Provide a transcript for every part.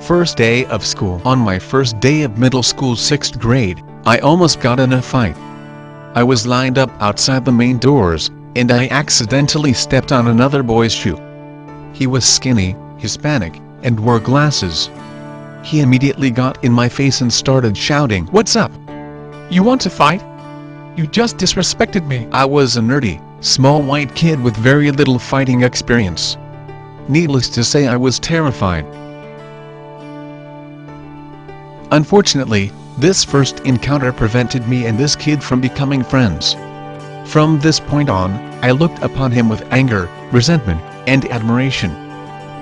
First day of school. On my first day of middle school 6th grade, I almost got in a fight. I was lined up outside the main doors, and I accidentally stepped on another boy's shoe. He was skinny, Hispanic, and wore glasses. He immediately got in my face and started shouting, "What's up? You want to fight? You just disrespected me." I was a nerdy, small white kid with very little fighting experience. Needless to say, I was terrified. Unfortunately, this first encounter prevented me and this kid from becoming friends. From this point on, I looked upon him with anger, resentment, and admiration.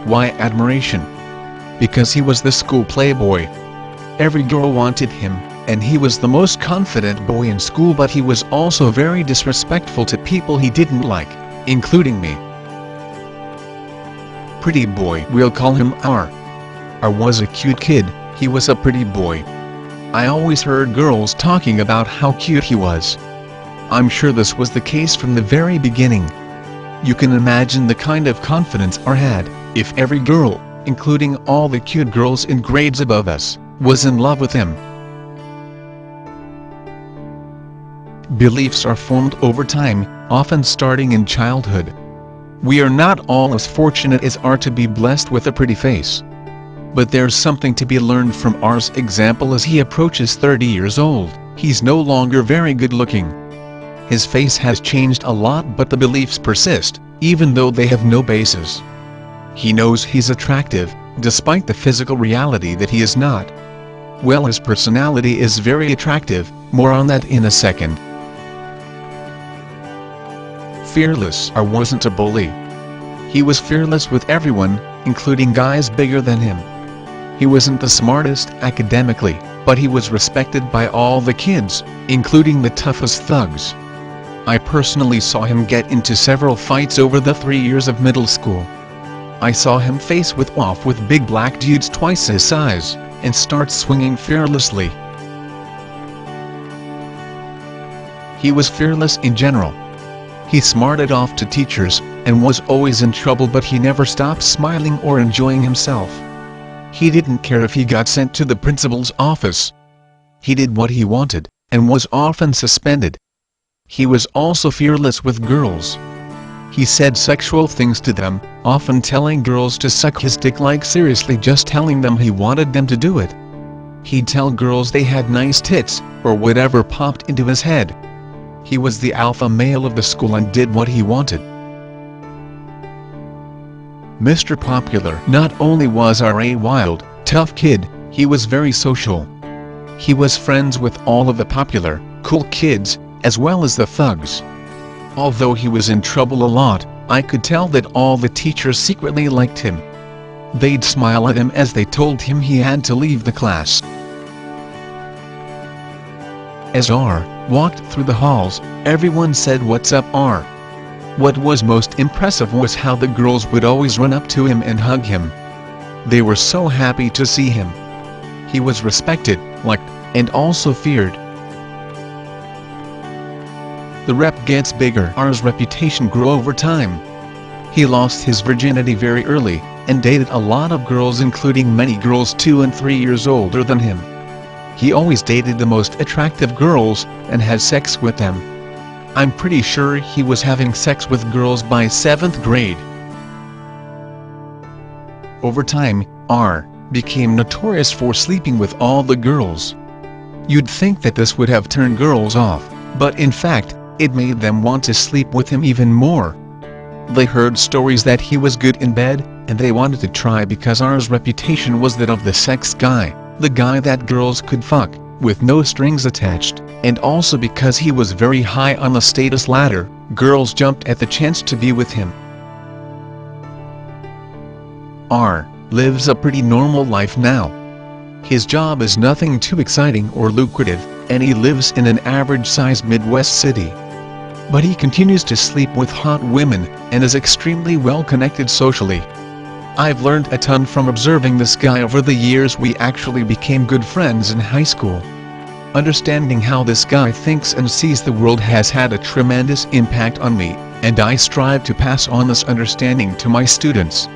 Why admiration? Because he was the school playboy. Every girl wanted him, and he was the most confident boy in school, but he was also very disrespectful to people he didn't like, including me. Pretty boy, we'll call him R. R was a cute kid. He was a pretty boy. I always heard girls talking about how cute he was. I'm sure this was the case from the very beginning. You can imagine the kind of confidence R had, if every girl, including all the cute girls in grades above us, was in love with him. Beliefs are formed over time, often starting in childhood. We are not all as fortunate as R to be blessed with a pretty face. But there's something to be learned from R's example. As he approaches 30 years old, he's no longer very good looking. His face has changed a lot, but the beliefs persist, even though they have no basis. He knows he's attractive, despite the physical reality that he is not. Well, his personality is very attractive, more on that in a second. Fearless. R wasn't a bully. He was fearless with everyone, including guys bigger than him. He wasn't the smartest academically, but he was respected by all the kids, including the toughest thugs. I personally saw him get into several fights over the 3 years of middle school. I saw him face off with big black dudes twice his size, and start swinging fearlessly. He was fearless in general. He smarted off to teachers, and was always in trouble, but he never stopped smiling or enjoying himself. He didn't care if he got sent to the principal's office. He did what he wanted, and was often suspended. He was also fearless with girls. He said sexual things to them, often telling girls to suck his dick, like seriously just telling them he wanted them to do it. He'd tell girls they had nice tits, or whatever popped into his head. He was the alpha male of the school and did what he wanted. Mr. Popular. Not only was R a wild, tough kid, he was very social. He was friends with all of the popular, cool kids, as well as the thugs. Although he was in trouble a lot, I could tell that all the teachers secretly liked him. They'd smile at him as they told him he had to leave the class. As R walked through the halls, everyone said, "What's up, R?" What was most impressive was how the girls would always run up to him and hug him. They were so happy to see him. He was respected, liked, and also feared. The rep gets bigger. R's reputation grew over time. He lost his virginity very early, and dated a lot of girls, including many girls 2 and 3 years older than him. He always dated the most attractive girls, and had sex with them. I'm pretty sure he was having sex with girls by 7th grade. Over time, R became notorious for sleeping with all the girls. You'd think that this would have turned girls off, but in fact, it made them want to sleep with him even more. They heard stories that he was good in bed, and they wanted to try because R's reputation was that of the sex guy, the guy that girls could fuck, with no strings attached, and also because he was very high on the status ladder, girls jumped at the chance to be with him. R lives a pretty normal life now. His job is nothing too exciting or lucrative, and he lives in an average-sized Midwest city. But he continues to sleep with hot women, and is extremely well connected socially. I've learned a ton from observing this guy over the years. We actually became good friends in high school. Understanding how this guy thinks and sees the world has had a tremendous impact on me, and I strive to pass on this understanding to my students.